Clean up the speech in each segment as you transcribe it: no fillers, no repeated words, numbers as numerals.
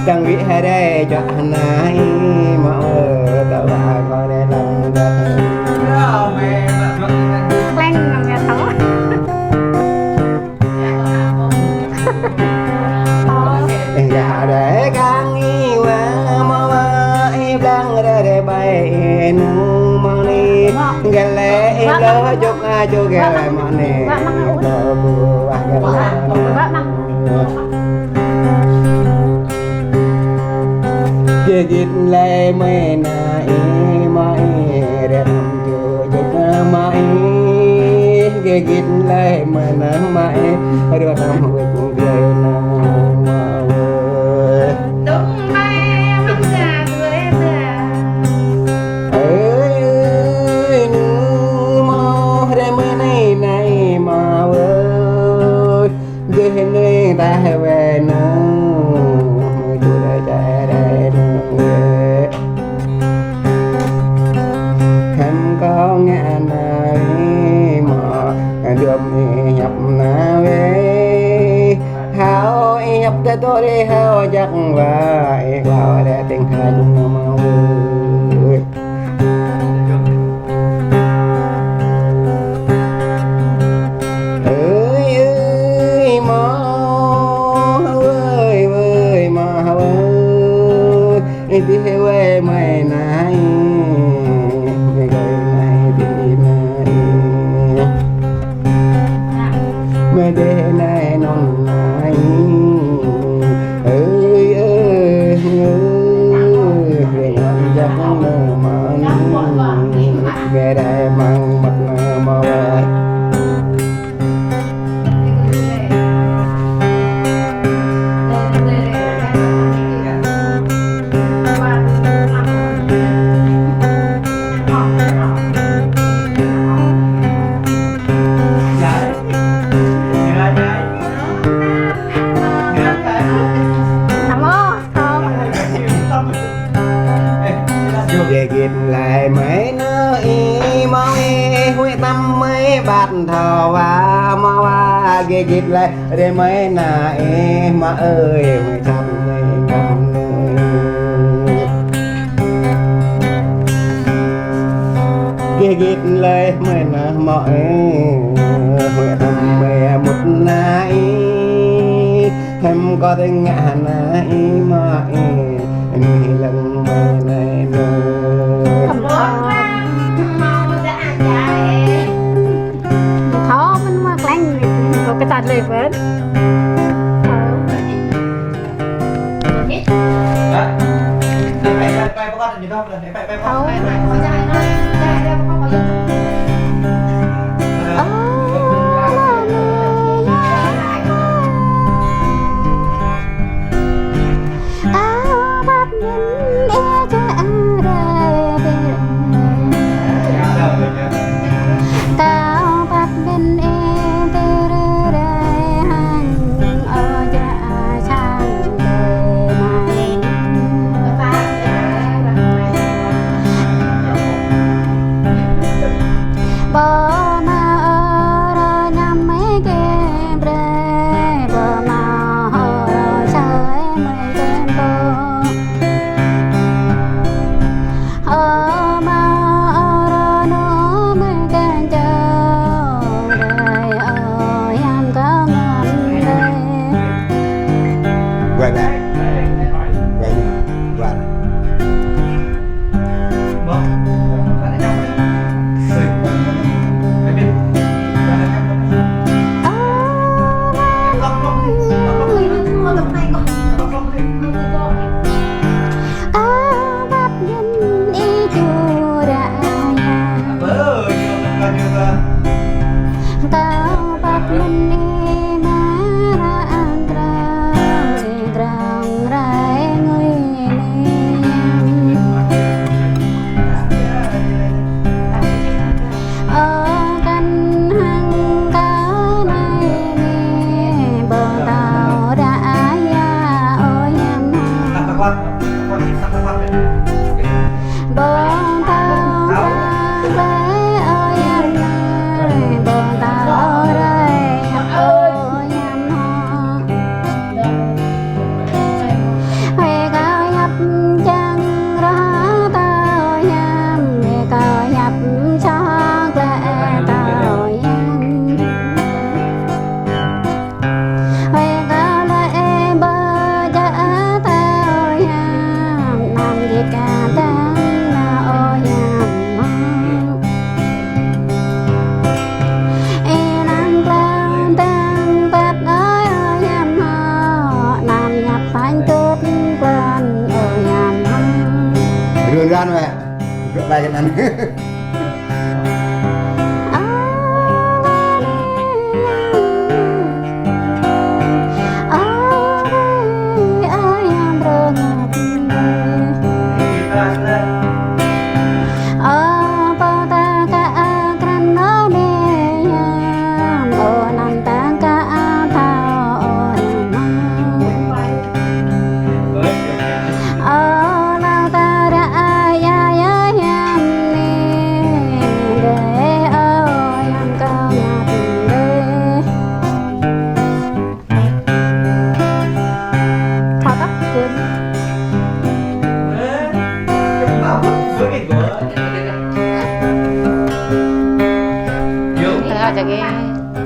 chẳng nghĩ hay đây cho này mà tao bà coi đây lòng đất quen làm nhà thấu gà để càng yêu mà em đang để bay nung mà đi gà lẽ em lỡ chúc ai cho gà mà nè git lệ mê na mai đẹp chưa chụp mai git lệ mê na mai đưa năm về cùng về na đúng mai măng gà người ơi nu mò để mê này này mà ơi ghi nơi ta về na nhập na về hao nhập tới tôi đi hao chắc vậy lao để tình hai chung mau ơi ơi mau ơi mau ơi đi về mày này mê đê này non này ơi ơi ơi về ngon chắc nơ mà về đây mang mặt màu về kịp lại mấy nữa mau huy tâm mấy bát thò và mau về kịp lại để mấy nà mà ơi mày thăm mày cầm về kịp lại mấy nà mọi huy tâm mày một nãy em có thể ngã nãy mà nghĩ lần mày này thóมันมาแกล้งเราไปตัดเลยเฟิร์สไปประกอบอยู่นอกเลยไปเขาเขาไป เขาจะให้น้อยได้แล้วเขาก็ยัง ban mà bài cái này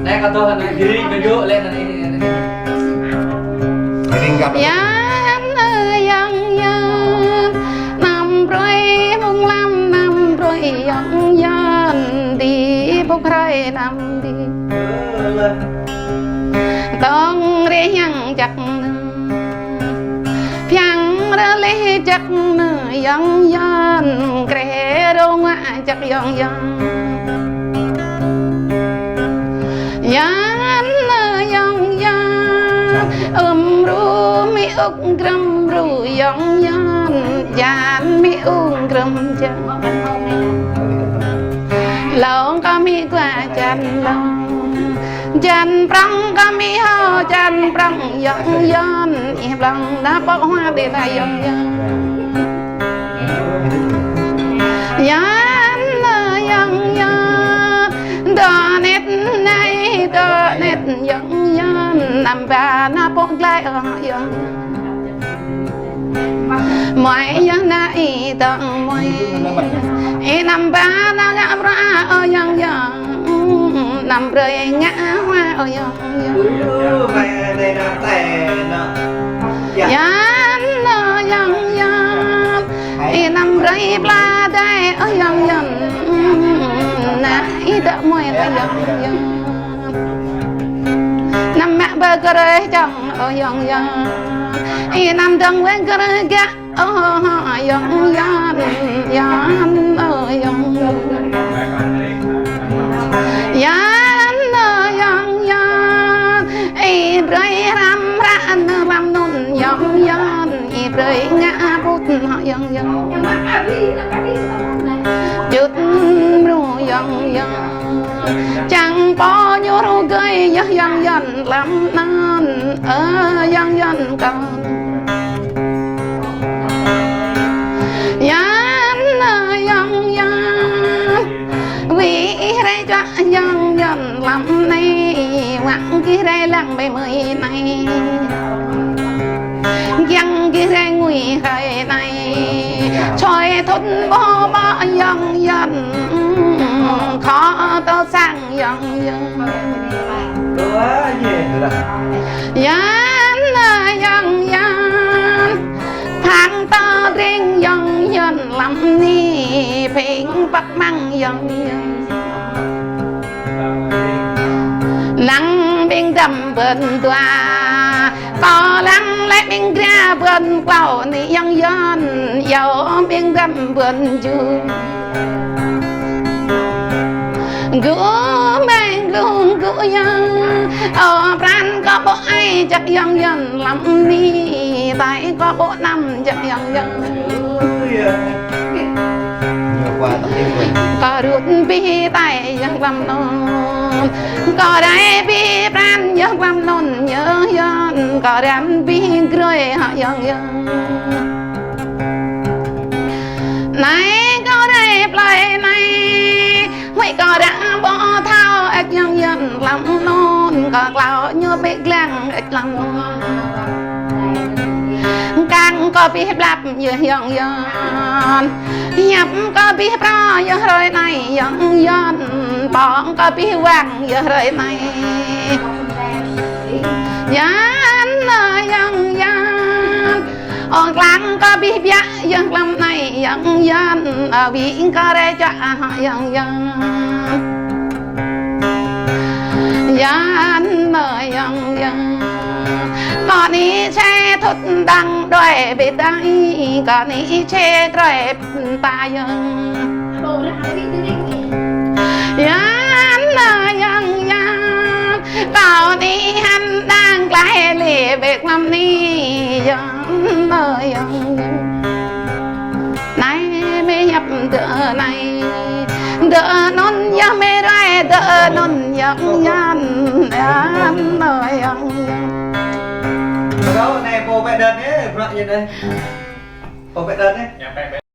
Đây con tôi này đi nó dỗ lên này đi gặp Yan yang yan năm rồi mùng năm năm rồi yang yan đi bốc rai năm đi tông re yang chặt phiang ra lấy chặt yang yan kre đâu ngã chặt yang yan yan yang yan ru mi uk gram ru yang yan mi gram chan lòng kami qua chan lòng chan prang kami ho chan prang yang yan lòng đã bóc hoa để lại yang yan yang yan đò nét này đò nét yang yan nằm và na bóc lại ở yang mọi yang này tận mọi nằm và na ngã ra ở yang nằm rơi ngã hoa ở yang yan nằm rơi pla đây ở yang na ida mọi nằm mẹ bơ cơ rơi trong ở yang nằm đằng quên cơ rơi gã ở yang ở yang rơi ram nôn yang rơi ngã bút yang chút ru yang chẳng có nhớ ru gây yang làm nan ở yang con vì đây cho yang làm này quặng kia đây lặng bề mười này yang kia đây nguy khởi này trôi thốt bó bó yang khó tao sang yang thang ta riêng yang làm ni phiền bắt mang yang nắng bên đầm vườn tòa có lăng lại bên ra vườn clau ni yang dầu bên đầm vườn chu gỡ mang luôn gỡ yang ở ran có bộ ai chắc yang làm ni tại có bộ năm chắc yang có rút bi tay yang làm non có đại bi ran yang làm non nhớ yang có đam bi cười họ yang này có đại play này mấy có đã bỏ thao ếch yang làm non có cào như bị lăng ếch làm non càng có bị lạp như yang nhập có bị pro như rồi này yang bỏng có bị vàng như rồi này ông lăng có bị bia yang làm này yang ở biển có đây cho yang ก่อนนี้แช่ทุดดังด้วยเบ็ดได้ก่อนนี้แช่ด้วยตายัง Đồ ra cái thứ này ยันยังก่อนนี้หันดังไกลเหลี่ยเบกลำนี้ยังไหนไม่ยับเดือไหนเดือนนยังไม่ได้เดือนนยังยันยัง Đó này bộ vệ đợt ấy, vợ nhìn đây. Bộ vệ đợt ấy.